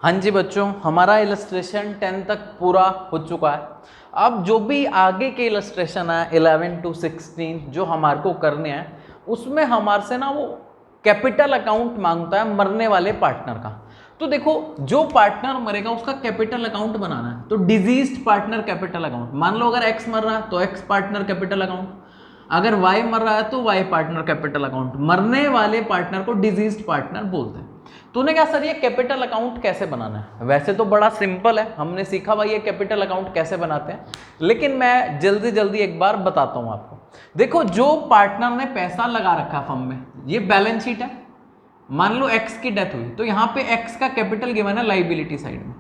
हाँ जी बच्चों, हमारा इलस्ट्रेशन 10 तक पूरा हो चुका है। अब जो भी आगे के इलस्ट्रेशन है 11 to 16 जो हमारे को करने हैं, उसमें हमारे से ना वो कैपिटल अकाउंट मांगता है मरने वाले पार्टनर का। तो देखो, जो पार्टनर मरेगा उसका कैपिटल अकाउंट बनाना है। तो डिजीज्ड पार्टनर कैपिटल अकाउंट, मान लो अगर एक्स मर रहा है तो एक्स पार्टनर कैपिटल अकाउंट, अगर वाई मर रहा है तो वाई पार्टनर कैपिटल अकाउंट। मरने वाले पार्टनर को डिजीज्ड पार्टनर बोलते हैं। तूने कहा सर ये कैपिटल अकाउंट कैसे बनाना है? वैसे तो बड़ा सिंपल है, हमने सीखा भाई ये कैपिटल अकाउंट कैसे बनाते हैं, लेकिन मैं जल्दी जल्दी एक बार बताता हूं आपको। देखो, जो पार्टनर ने पैसा लगा रखा फर्म में, ये बैलेंस शीट है। मान लो एक्स की डेथ हुई तो यहाँ पे एक्स का कैपिटल गिवन है लाइबिलिटी साइड में।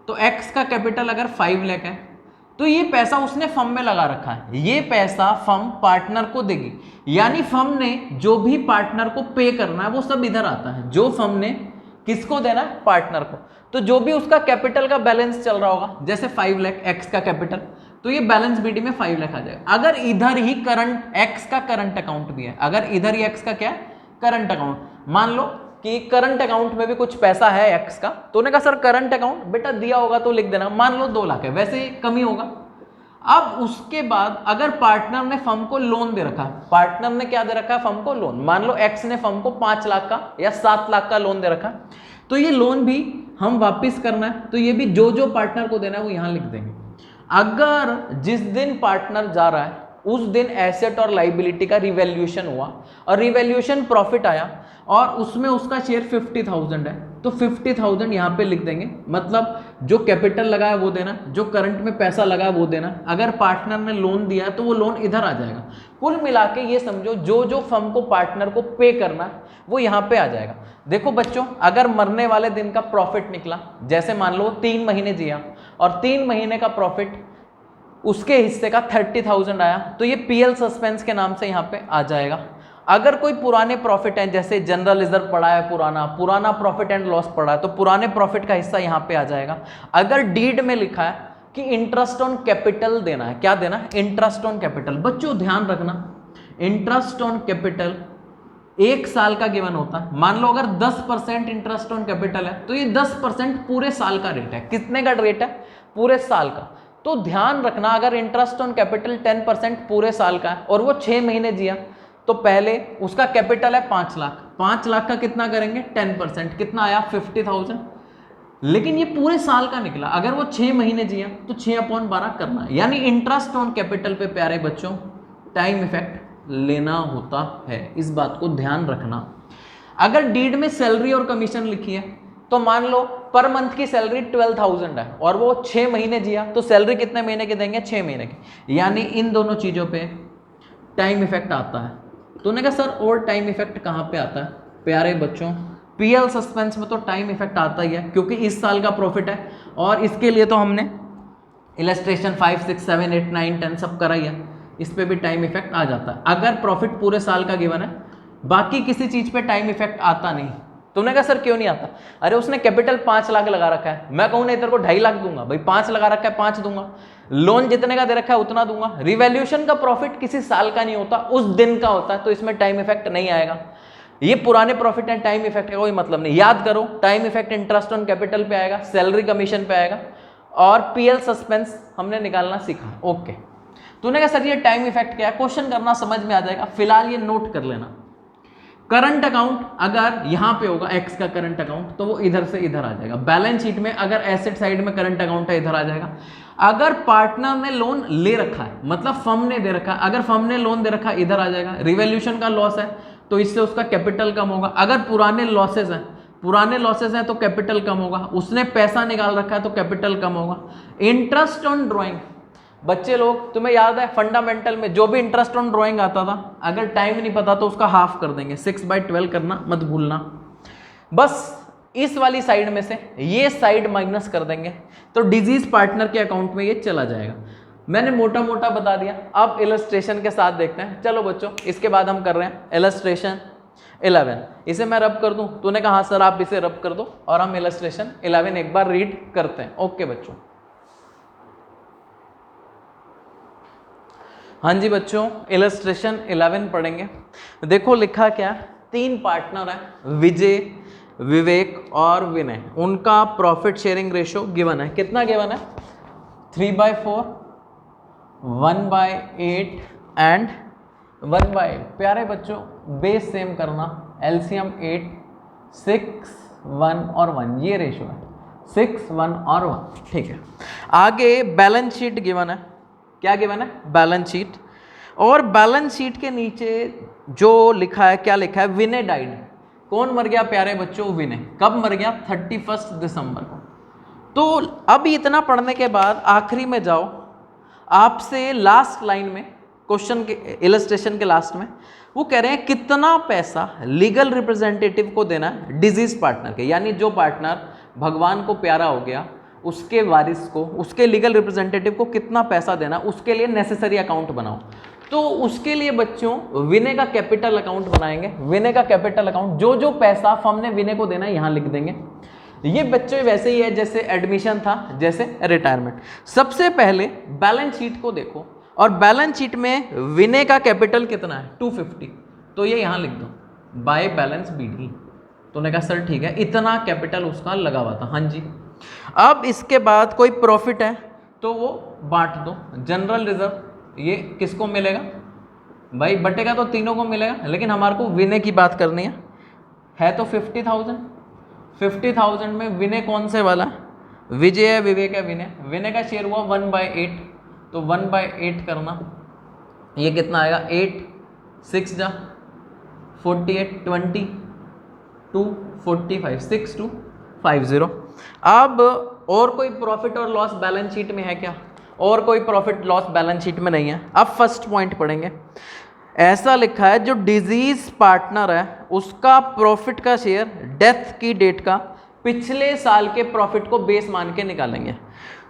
तो एक्स का कैपिटल अगर 5 लाख है तो ये पैसा उसने फर्म में लगा रखा है, ये पैसा फर्म पार्टनर को देगी। यानी फर्म ने जो भी पार्टनर को पे करना है वो सब इधर आता है। जो फर्म ने किसको देना है? पार्टनर को। तो जो भी उसका कैपिटल का बैलेंस चल रहा होगा, जैसे 5 लाख एक्स का कैपिटल, तो ये बैलेंस बीडी में 5 लाख आ जाएगा। अगर इधर ही करंट एक्स का करंट अकाउंट भी है, अगर इधर ही एक्स का क्या है? Current account. मान लो कि करंट अकाउंट में भी कुछ पैसा है एक्स का, तो उन्होंने कहा सर करंट अकाउंट बेटा दिया होगा तो लिख देना। मान लो 2 लाख है, वैसे ही कमी होगा। अब उसके बाद अगर पार्टनर ने फर्म को लोन दे रखा है, पार्टनर ने क्या दे रखा है? फर्म को लोन। मान लो एक्स ने फर्म को 5 लाख का या 7 लाख का लोन दे रखा है, तो ये लोन भी हम वापस करना है, तो ये भी जो जो पार्टनर को देना है वो यहां लिख देंगे। अगर जिस दिन पार्टनर जा रहा है उस दिन एसेट और लाइबिलिटी का रिवैल्यूएशन हुआ और रिवैल्यूएशन प्रॉफिट आया और उसमें उसका शेयर 50,000 है, तो 50,000 यहाँ पे लिख देंगे। मतलब जो कैपिटल लगा है वो देना, जो करंट में पैसा लगा है वो देना। अगर पार्टनर ने लोन दिया है तो वो लोन इधर आ जाएगा। कुल मिला के ये समझो जो जो फर्म को पार्टनर को पे करना है वो यहाँ पे आ जाएगा। देखो बच्चों, अगर मरने वाले दिन का प्रॉफिट निकला, जैसे मान लो 3 महीने जिया और 3 महीने का प्रॉफिट उसके हिस्से का 30,000 आया, तो ये पीएल सस्पेंस के नाम से यहाँ पे आ जाएगा। अगर कोई पुराने प्रॉफिट हैं, जैसे जनरल रिजर्व पड़ा है, पुराना प्रॉफिट एंड लॉस पड़ा है, तो पुराने प्रॉफिट का हिस्सा यहाँ पे आ जाएगा। अगर डीड में लिखा है कि इंटरेस्ट ऑन कैपिटल देना है, क्या देना है? Interest on capital. बच्चों ध्यान रखना, इंटरेस्ट ऑन कैपिटल 1 साल का गिवन होता है। मान लो अगर 10% इंटरेस्ट ऑन कैपिटल है तो ये 10% पूरे साल का रेट है। कितने का रेट है? पूरे साल का। तो ध्यान रखना, अगर इंटरेस्ट ऑन कैपिटल 10% पूरे साल का है और वो 6 महीने जिया, तो पहले उसका कैपिटल है 5 लाख। 5 लाख का कितना करेंगे? 10%। कितना आया? 50,000। लेकिन ये पूरे साल का निकला। अगर वो 6 महीने जिया तो 6/12 करना है। यानी इंटरेस्ट ऑन कैपिटल पे प्यारे बच्चों टाइम इफेक्ट लेना होता है, इस बात को ध्यान रखना। अगर डीड में सैलरी और कमीशन लिखी है, तो मान लो पर मंथ की सैलरी 12,000 है और वो 6 महीने जिया, तो सैलरी कितने महीने की देंगे? 6 महीने की। यानी इन दोनों चीजों पे टाइम इफेक्ट आता है। तो उन्होंने कहा सर और टाइम इफेक्ट कहाँ पे आता है? प्यारे बच्चों, पीएल सस्पेंस में तो टाइम इफेक्ट आता ही है, क्योंकि इस साल का प्रॉफिट है और इसके लिए तो हमने इलस्ट्रेशन 5, 6, 7, 8, 9, 10 सब करा ही है। इस पे भी टाइम इफेक्ट आ जाता है अगर प्रॉफिट पूरे साल का गिवन है। बाकी किसी चीज पे टाइम इफेक्ट आता नहीं। तुमने कहा सर क्यों नहीं आता? अरे उसने कैपिटल 5 लाख लगा रखा है, मैं कहूँ नहीं तेरे को 2.5 लाख दूंगा, भाई 5 लगा रखा है 5 दूंगा। लोन जितने का दे रखा है उतना दूंगा। रिवैल्यूएशन का प्रॉफिट किसी साल का नहीं होता, उस दिन का होता है, तो इसमें टाइम इफेक्ट नहीं आएगा। ये पुराने प्रॉफिट है, टाइम इफेक्ट का कोई मतलब नहीं। याद करो, time effect interest on capital पे आएगा, सैलरी कमीशन पे आएगा और पीएल सस्पेंस हमने निकालना सीखा। ओके, तूने कहा सर ये टाइम इफेक्ट क्या है? क्वेश्चन करना समझ में आ जाएगा, फिलहाल ये नोट कर लेना। करंट अकाउंट अगर यहां पे होगा एक्स का करंट अकाउंट, तो वो इधर से इधर आ जाएगा। बैलेंस शीट में अगर एसेट साइड में करंट अकाउंट है, इधर आ जाएगा। अगर पार्टनर ने लोन ले रखा है, मतलब फर्म ने दे रखा है, अगर फर्म ने लोन दे रखा है, इधर आ जाएगा। रिवैल्यूएशन का लॉस है तो इससे उसका कैपिटल कम होगा। अगर पुराने लॉसेस हैं तो कैपिटल कम होगा। उसने पैसा निकाल रखा है तो कैपिटल कम होगा। इंटरेस्ट ऑन ड्रॉइंग, बच्चे लोग तुम्हें याद है फंडामेंटल में जो भी इंटरेस्ट ऑन ड्राइंग आता था, अगर टाइम नहीं पता तो उसका हाफ कर देंगे, 6/12 करना मत भूलना। बस इस वाली साइड में से ये साइड माइनस कर देंगे तो डिजीज पार्टनर के अकाउंट में ये चला जाएगा। मैंने मोटा मोटा बता दिया, अब इलस्ट्रेशन के साथ देखते हैं। चलो बच्चों, इसके बाद हम कर रहे हैं इलस्ट्रेशन 11। इसे मैं रब कर दूं? तूने कहा हाँ सर आप इसे रब कर दो और हम इलस्ट्रेशन 11 एक बार रीड करते हैं। ओके बच्चों, हाँ जी बच्चों, इलस्ट्रेशन 11 पढ़ेंगे। देखो लिखा क्या, 3 पार्टनर है, विजय, विवेक और विनय, उनका प्रॉफिट शेयरिंग रेशो गिवन है। कितना गिवन है? 3/4, 1/8 एंड 1/8। प्यारे बच्चों बेस सेम करना, एलसीएम 8, 6, 1 और 1, ये रेशो है 6, 1 और 1। ठीक है, आगे बैलेंस शीट गिवन है। क्या गिवन है? Balance sheet. और बैलेंस शीट के नीचे जो लिखा है, क्या लिखा है? विनय डाइड। कौन मर गया प्यारे बच्चों? विनय। कब मर गया? 31 दिसंबर को। तो अब इतना पढ़ने के बाद आखिरी में जाओ, आपसे लास्ट लाइन में क्वेश्चन के इलस्ट्रेशन के लास्ट में वो कह रहे हैं कितना पैसा लीगल रिप्रेजेंटेटिव को देना है डिजीज पार्टनर के, यानी जो पार्टनर भगवान को प्यारा हो गया उसके वारिस को, उसके लीगल रिप्रेजेंटेटिव को कितना पैसा देना, उसके लिए नेसेसरी अकाउंट बनाओ। तो उसके लिए बच्चों विनय का कैपिटल अकाउंट बनाएंगे। विनय का कैपिटल अकाउंट, जो जो पैसा फर्म ने विनय को देना है यहां लिख देंगे। ये बच्चों वैसे ही है जैसे एडमिशन था, जैसे रिटायरमेंट। सबसे पहले बैलेंस शीट को देखो और बैलेंस शीट में विनय का कैपिटल कितना है? 250। तो ये यहां लिख दो बाय बैलेंस बीडी। तो ने कहा सर ठीक है, इतना कैपिटल उसका लगा हुआ था। हाँ जी। अब इसके बाद कोई प्रॉफिट है तो वो बांट दो। जनरल रिजर्व ये किसको मिलेगा भाई? बटेगा तो तीनों को मिलेगा, लेकिन हमारे को विनय की बात करनी है तो 50,000। 50,000 में विनय कौन से वाला? विजय है, विवेक है, विनय। विनय का शेयर हुआ 1/8, तो 1/8 करना। ये कितना आएगा? 8, 6 जा 48, 20, 2, 45, 6250। अब और कोई प्रॉफिट और लॉस बैलेंस शीट में है क्या? और कोई प्रॉफिट लॉस बैलेंस शीट में नहीं है। अब फर्स्ट पॉइंट पढ़ेंगे। ऐसा लिखा है जो डिजीज पार्टनर है उसका प्रॉफिट का शेयर डेथ की डेट का पिछले साल के प्रॉफिट को बेस मान के निकालेंगे।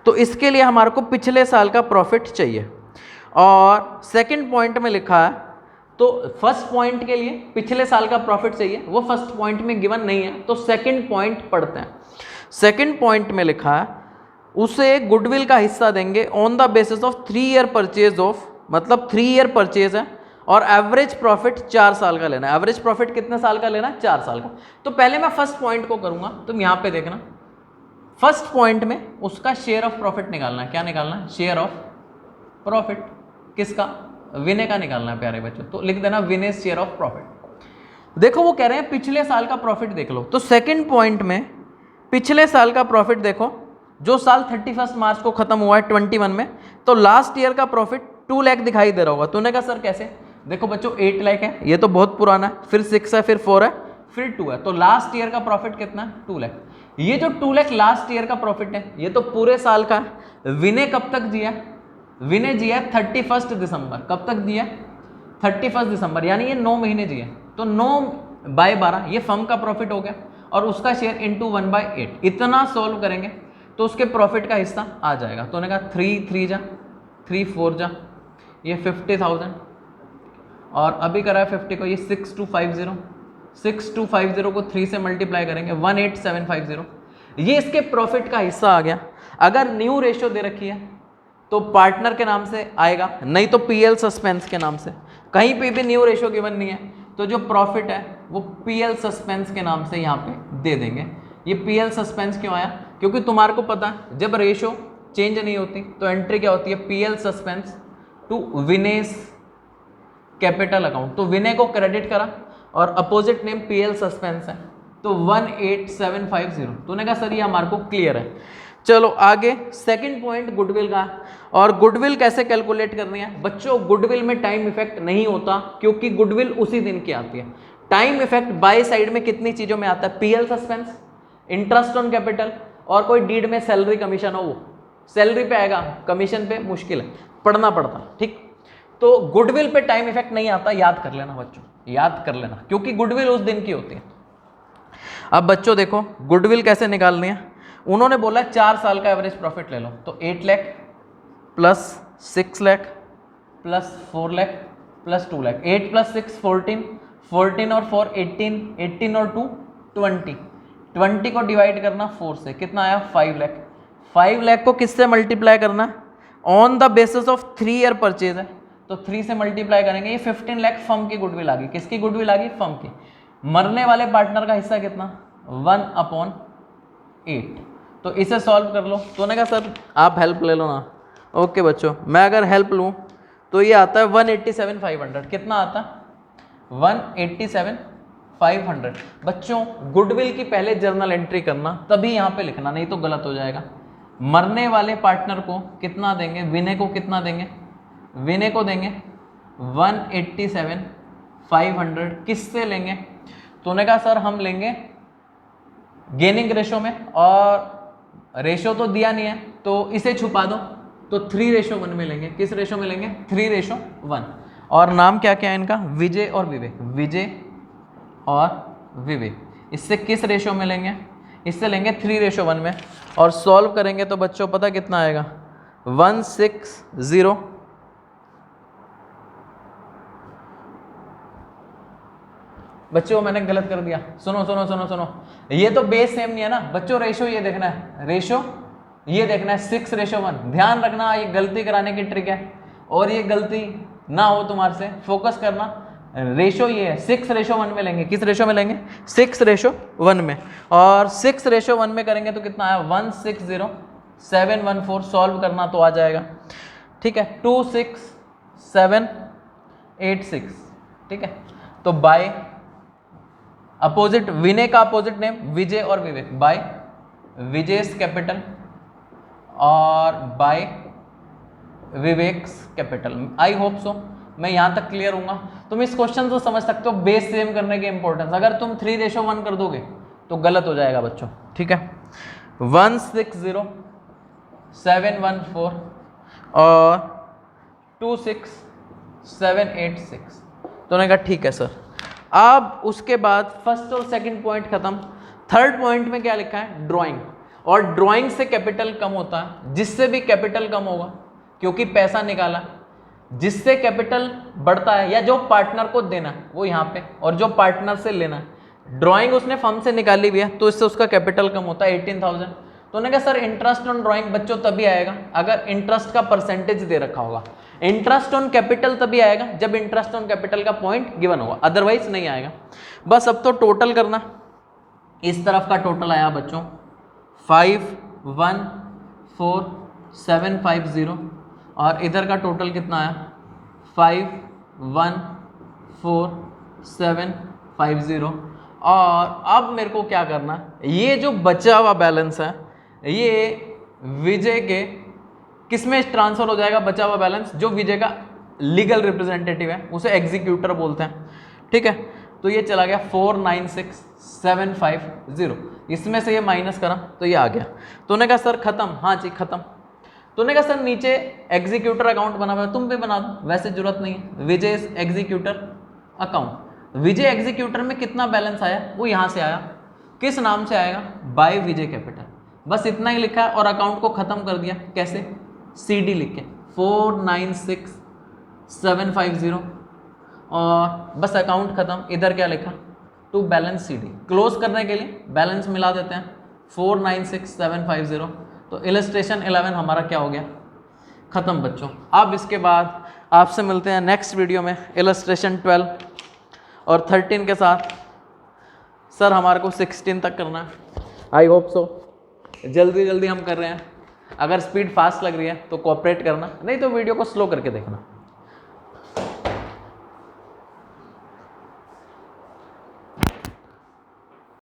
तो इसके लिए हमारे को पिछले साल का प्रॉफिट चाहिए। और सेकंड पॉइंट में लिखा है, तो फर्स्ट पॉइंट के लिए पिछले साल का प्रॉफिट चाहिए, वो फर्स्ट पॉइंट में गिवन नहीं है, तो सेकंड पॉइंट पढ़ते हैं। सेकंड पॉइंट में लिखा है उसे गुडविल का हिस्सा देंगे on the basis of 3 year purchase of, मतलब 3 ईयर परचेज है और एवरेज प्रॉफिट 4 साल का लेना है। एवरेज प्रॉफिट कितने साल का लेना है? 4 साल का। तो पहले मैं फर्स्ट पॉइंट को करूंगा, तुम यहां पे देखना। फर्स्ट पॉइंट में उसका शेयर ऑफ प्रॉफिट निकालना है। क्या निकालना है? Share of profit. किसका? विनय का निकालना है प्यारे बच्चों। तो लिख देना विनय शेयर ऑफ प्रॉफिट। देखो वो कह रहे हैं पिछले साल का प्रॉफिट देख लो। तो सेकंड पॉइंट में पिछले साल का प्रॉफिट देखो, जो साल 31 मार्च को खत्म हुआ है 21 में, तो लास्ट ईयर का प्रॉफिट 2 लाख दिखाई दे रहा होगा। तूने कहा सर कैसे? देखो बच्चों 8 लाख है, ये तो बहुत पुराना है, फिर 6 है, फिर 4 है, फिर 2 है, तो लास्ट ईयर का प्रॉफिट कितना है? 2 लाख। ये जो 2 लाख लास्ट ईयर का प्रॉफिट है ये तो पूरे साल का है। विनय कब तक जिया? विनय जिया 31 दिसंबर। कब तक जिया? 31 दिसंबर, यानी ये 9 महीने जिए। तो 9/12 ये फर्म का प्रॉफिट हो गया और उसका शेयर इंटू 1/8। इतना सॉल्व करेंगे तो उसके प्रॉफिट का हिस्सा आ जाएगा। तो उन्होंने कहा 3 3 जा 3 4 जा, ये 50,000 और अभी करा है 50 को, ये 6250। 6250 को 3 से मल्टीप्लाई करेंगे 18750। ये इसके प्रॉफिट का हिस्सा आ गया। अगर न्यू रेशियो दे रखी है तो पार्टनर के नाम से आएगा, नहीं तो पीएल सस्पेंस के नाम से। कहीं पे भी न्यू रेशियो गिवन नहीं है तो जो प्रॉफिट है वो पीएल सस्पेंस के नाम से यहाँ पे दे देंगे। ये पीएल सस्पेंस क्यों आया? क्योंकि तुम्हारे को पता है जब रेशियो चेंज नहीं होती तो एंट्री क्या होती है? PL suspense to Vinay's capital account. तो विनय को क्रेडिट करा और अपोजिट नेम पीएल सस्पेंस है, तो 18750। तूने कहा सर ये हमारे को क्लियर है। चलो आगे सेकंड पॉइंट गुडविल का। और गुडविल कैसे कैलकुलेट करनी है बच्चों? गुडविल में टाइम इफेक्ट नहीं होता क्योंकि गुडविल उसी दिन की आती है। टाइम इफेक्ट बाय साइड में कितनी चीजों में आता है? PL suspense, interest on capital और कोई डीड में सैलरी कमीशन हो, वो सैलरी पे आएगा, कमीशन पे मुश्किल है, पढ़ना पड़ता। ठीक, तो गुडविल पे टाइम इफेक्ट नहीं आता, याद कर लेना बच्चों, याद कर लेना, क्योंकि गुडविल उस दिन की होती है। अब बच्चों देखो गुडविल कैसे निकालनी है। उन्होंने बोला 4 साल का एवरेज प्रॉफिट ले लो, तो 8 lakh plus 6 lakh plus 4 lakh plus 2 lakh. 8 + 6 14, 14 और 4 18, 18 और 2 20, 20 को डिवाइड करना 4 से, कितना आया? 5 लाख। 5 लाख को किससे मल्टीप्लाई करना? On the basis of 3 year purchase है, तो 3 से मल्टीप्लाई करेंगे, ये 15 लाख फर्म की गुडविल आ गई। किसकी गुडविल आ गई? फर्म की। मरने वाले पार्टनर का हिस्सा कितना? 1/8। तो इसे सॉल्व कर लो। तो उन्होंने कहा सर आप हेल्प ले लो ना। ओके बच्चों, मैं अगर हेल्प लूँ तो ये आता है 187,500। कितना आता है? 187,500। बच्चों गुडविल की पहले जर्नल एंट्री करना, तभी यहाँ पे लिखना, नहीं तो गलत हो जाएगा। मरने वाले पार्टनर को कितना देंगे? विनय को कितना देंगे? विनय को देंगे 187,500। किससे लेंगे? तो उन्होंने कहा सर हम लेंगे गेनिंग रेशो में, और रेशो तो दिया नहीं है तो इसे छुपा दो, तो 3:1 में लेंगे। किस रेशो में लेंगे? 3:1। और नाम क्या क्या है इनका? विजय और विवेक। विजय और विवेक। इससे किस रेशो में लेंगे? इससे लेंगे 3:1 में। और सॉल्व करेंगे तो बच्चों पता कितना आएगा? 160। बच्चों मैंने गलत कर दिया, सुनो सुनो सुनो सुनो, ये तो बेस सेम नहीं है ना बच्चों। रेशो ये देखना है, रेशो ये देखना है 6:1। ध्यान रखना ये गलती कराने की ट्रिक है, और ये गलती ना हो तुम्हारे से, फोकस करना। रेशो ये है 6:1 में लेंगे। किस रेशो में लेंगे? 6:1 में। और 6:1 में करेंगे तो कितना आया? 160,714। सॉल्व करना तो आ जाएगा, ठीक है। 26786, ठीक है। तो बाय अपोजिट, विनय का अपोजिट नेम विजय और विवेक, बाय विजयस कैपिटल और by Vivek's capital. I hope so मैं यहाँ तक क्लियर हूँगा। तुम इस क्वेश्चन को समझ सकते हो, बेस सेम करने की इंपॉर्टेंस। अगर तुम 3:1 कर दोगे तो गलत हो जाएगा बच्चों, ठीक है। 160,714 और 26786। तो उन्होंने कहा ठीक है सर। अब उसके बाद फर्स्ट और सेकंड पॉइंट खत्म। थर्ड पॉइंट में क्या लिखा है? ड्राइंग। और ड्राइंग से कैपिटल कम होता है, जिससे भी कैपिटल कम होगा क्योंकि पैसा निकाला, जिससे कैपिटल बढ़ता है या जो पार्टनर को देना है वो यहाँ पे, और जो पार्टनर से लेना है। ड्राइंग उसने फर्म से निकाली भी है तो इससे उसका कैपिटल कम होता है 18,000। तो उन्होंने कहा सर इंटरेस्ट ऑन ड्राइंग बच्चों तभी आएगा अगर इंटरेस्ट का परसेंटेज दे रखा होगा। इंटरेस्ट ऑन कैपिटल तभी आएगा जब इंटरेस्ट ऑन कैपिटल का पॉइंट गिवन होगा, अदरवाइज नहीं आएगा। बस अब तो टोटल करना। इस तरफ का टोटल आया बच्चों 514,750 और इधर का टोटल कितना आया? 514,750। और अब मेरे को क्या करना है? ये जो बचा हुआ बैलेंस है ये विजय के किस में ट्रांसफर हो जाएगा? बचा हुआ बैलेंस जो विजय का लीगल रिप्रेजेंटेटिव है उसे एग्जीक्यूटर बोलते हैं, ठीक है। तो ये चला गया 496,750। इसमें से ये माइनस करा तो ये आ गया। तो उन्होंने कहा सर खत्म? हाँ जी खत्म। तो उन्होंने कहा सर नीचे एग्जीक्यूटर अकाउंट बना हुआ है, तुम भी बना दो, वैसे जरूरत नहीं है। विजय एग्जीक्यूटर अकाउंट। विजय एग्जीक्यूटर में कितना बैलेंस आया वो यहाँ से आया। किस नाम से आएगा? बाय विजय कैपिटल। बस इतना ही लिखा है और अकाउंट को खत्म कर दिया। कैसे? CD लिख के 496,750 और बस अकाउंट खत्म। इधर क्या लिखा? To balance CD। क्लोज करने के लिए बैलेंस मिला देते हैं 496,750। तो इलस्ट्रेशन 11 हमारा क्या हो गया? खत्म बच्चों। अब इसके बाद आपसे मिलते हैं नेक्स्ट वीडियो में इलस्ट्रेशन 12 और 13 के साथ। सर हमारे को 16 तक करना है। आई होप सो जल्दी जल्दी हम कर रहे हैं। अगर स्पीड फास्ट लग रही है तो कोऑपरेट करना, नहीं तो वीडियो को स्लो करके देखना।